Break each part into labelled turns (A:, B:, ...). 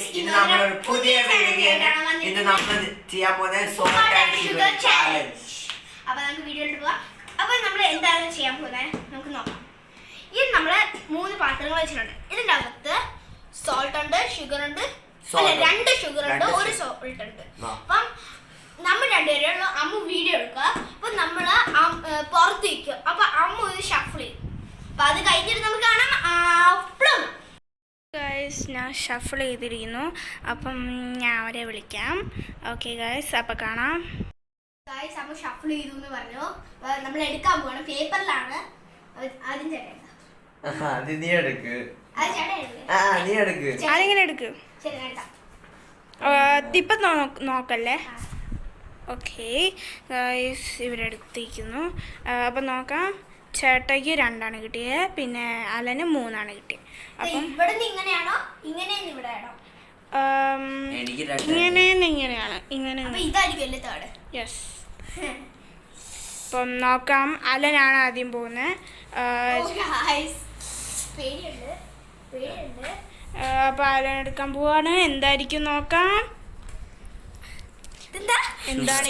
A: Guys, ഇന്ന് നമ്മളൊരു പുതിയ വീഡിയോ ഇന്ന് നമ്മൾ ചെയ്യാൻ പോകുന്നത് സോൾട്ട് ആൻഡ് ഷുഗർ ചാലഞ്ച്.
B: അപ്പൊ നമുക്ക് വീഡിയോയിൽ പോവാം. അപ്പൊ നമ്മൾ എന്താണ് ചെയ്യാൻ പോകുന്നത് നമുക്ക് നോക്കാം. ഇത് നമ്മൾ 3 പാത്രങ്ങൾ വെച്ചിട്ടുണ്ട്. ഇതിന്റെ അകത്ത് സോൾട്ട് ഉണ്ട്, ഷുഗർ ഉണ്ട്, അല്ല 2 ഷുഗർ ഉണ്ട്, 1 സോൾട്ട് ഉണ്ട്. അപ്പം നമ്മൾ രണ്ടുപേരും അമ്മ വീഡിയോ എടുക്കുക. അപ്പൊ നമ്മള് പുറത്ത് വയ്ക്കും. അപ്പൊ അമ്മ ഇത് ഷഫിൾ ചെയ്യും. അപ്പൊ അത് കഴിഞ്ഞിട്ട് നമുക്ക് കാണാം.
C: ഗൈസ്, ഞാൻ ഷഫിൾ ചെയ്തിരിക്കുന്നു. അപ്പം ഞാൻ അവരെ വിളിക്കാം. ഓക്കെ ഗൈസ്, അപ്പം കാണാം.
B: ഗൈസ്, അമ്മ ഷഫിൾ ചെയ്തു എന്ന് പറഞ്ഞു. നമ്മൾ എടുക്കാൻ പോകണം. പേപ്പറിലാണ് ആദ്യം ചേട്ടൻ.
C: അതിങ്ങനെ എടുക്ക്. ഇപ്പം നോക്കല്ലേ. ഓക്കെ ഗൈസ്, ഇവരെടുത്തിരിക്കുന്നു. അപ്പം നോക്കാം. ചേട്ടയ്ക്ക് 2 ആണ് കിട്ടിയത്, പിന്നെ അലന് 3 ആണ് കിട്ടിയത്. അപ്പം
B: ഇങ്ങനെയാണോ ഇവിടെയാണോ?
C: ഇങ്ങനെയാണ്. ഇങ്ങനെ യെസ്. അപ്പം നോക്കാം. അലനാണ് ആദ്യം പോകുന്നത്. അപ്പം അലൻ എടുക്കാൻ പോവാണ്. എന്തായിരിക്കും നോക്കാം. എന്താണ്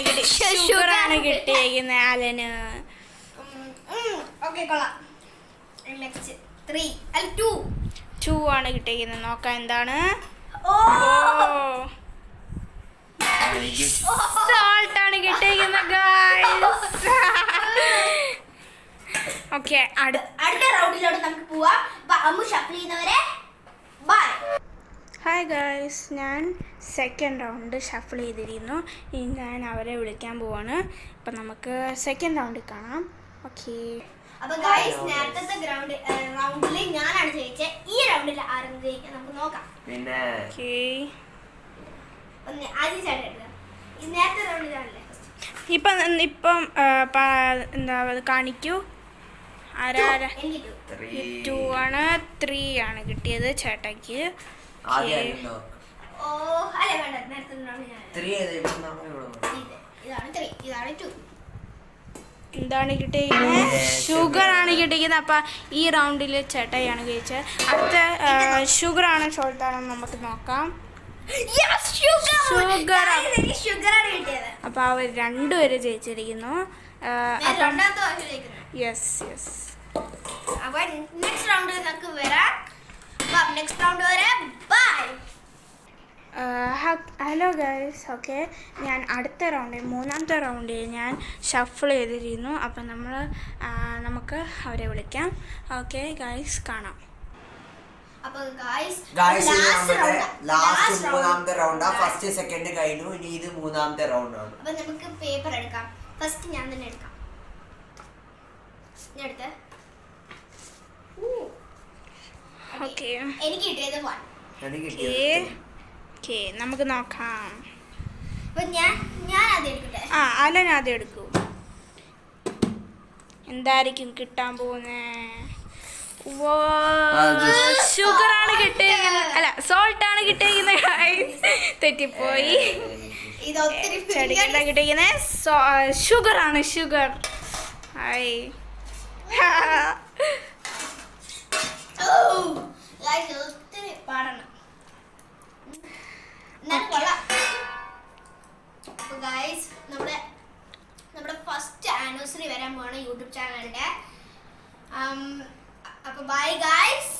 C: ഷുഗറാണ് കിട്ടിയിരിക്കുന്നത് അലന്.
B: നെക്സ്റ്റ് 3 അല്ല 2
C: ആണ് കിട്ടിയിരിക്കുന്നത്. നോക്കാം എന്താണ്. സോൾട്ട് ആണ് കിട്ടിയിരിക്കുന്നത് ഗൈസ്. ഓക്കെ,
B: അടുത്ത റൗണ്ടിലോട്ട് നമുക്ക് പോവാം. അമ്മു ഷഫിൾ ചെയ്യുന്നവരെ ബൈ.
C: ഹായ് ഗൈസ്, ഞാൻ സെക്കൻഡ് റൗണ്ട് ഷഫിൾ ചെയ്തിരുന്നു. ഇനി ഞാൻ അവരെ വിളിക്കാൻ പോവാണ്. അപ്പം നമുക്ക് സെക്കൻഡ് റൗണ്ടിൽ കാണാം. ഓക്കെ.
B: അപ്പൊ ഗൈസ്, നേരത്തെ റൗണ്ടിൽ ഞാനാണ് ജയിച്ചത്. ഈ റൗണ്ടിൽ ആരും ജയിക്കാൻ നമുക്ക് നോക്കാം. ആദ്യം ചേട്ടൻ എടുക്കാം. നേരത്തെ റൗണ്ടിലാണല്ലേ
C: ഇപ്പം എന്താ കാണിക്കൂ. ആരാ 2 ആണ്. 3 ആണ് കിട്ടിയത് ചേട്ടയ്ക്ക്. എന്താണ് കിട്ടിയിരിക്കുന്നത്. ഷുഗർ ആണ് കിട്ടിയിരിക്കുന്നത്. അപ്പം ഈ റൗണ്ടിൽ ചേട്ടയാണ് ജയിച്ചത്. അടുത്ത ഷുഗർ ആണ് സോൾട്ട് ആണോ നമുക്ക് നോക്കാം. അപ്പൊ അവർ 2 പേര് ജയിച്ചിരിക്കുന്നു. യെസ്.
B: നെക്സ്റ്റ് റൗണ്ട് നമുക്ക് വരാം. നെക്സ്റ്റ് റൗണ്ട് വരെ ബൈ.
C: Hello guys. ഓക്കെ, ഞാൻ അടുത്ത റൗണ്ടിൽ 3ാമത്തെ റൗണ്ടിൽ ഞാൻ ഷഫിൾ ചെയ്തിരുന്നു. അപ്പം നമുക്ക് അവരെ വിളിക്കാം. ഓക്കെ ഗൈസ്, കാണാം.
A: ലാസ്റ്റ് 3ാമത്തെ റൗണ്ടാ. ഫസ്റ്റ് സെക്കൻഡ് കഴിഞ്ഞു. ഇനി ഇത് 3ാമത്തെ റൗണ്ടാണ്.
B: അപ്പൊ നമുക്ക് പേപ്പർ എടുക്കാം. ഫസ്റ്റ് ഞാൻ തന്നെ എടുക്കാം. ഞാൻ എടുത്തേ.
C: ഓക്കെ,
B: എനിക്ക് കിട്ടിയത് 1.
C: ഓക്കെ, നമുക്ക് നോക്കാം.
B: അപ്പൊ ഞാൻ ആദ്യം എടുക്കട്ടെ.
C: അലൻ ആദ്യം എടുക്കൂ. എന്തായിരിക്കും കിട്ടാൻ പോകുന്നത്. ഷുഗർ ആണ് കിട്ടിയിരിക്കുന്നത്. അല്ല, സോൾട്ട് ആണ് കിട്ടിയിരിക്കുന്നത്. തെറ്റിപ്പോയി. ചെടിക്കല്ല കിട്ടിയിരിക്കുന്നത് ഷുഗർ ആണ്. ഷുഗർ. ഹായ്.
B: ഒത്തിരി പാടണം. നമ്മുടെ ഫസ്റ്റ് ആനിവേഴ്സറി വരാൻ പോവാണ് യൂട്യൂബ് ചാനലിന്റെ. അപ്പൊ ബൈ ഗൈസ്.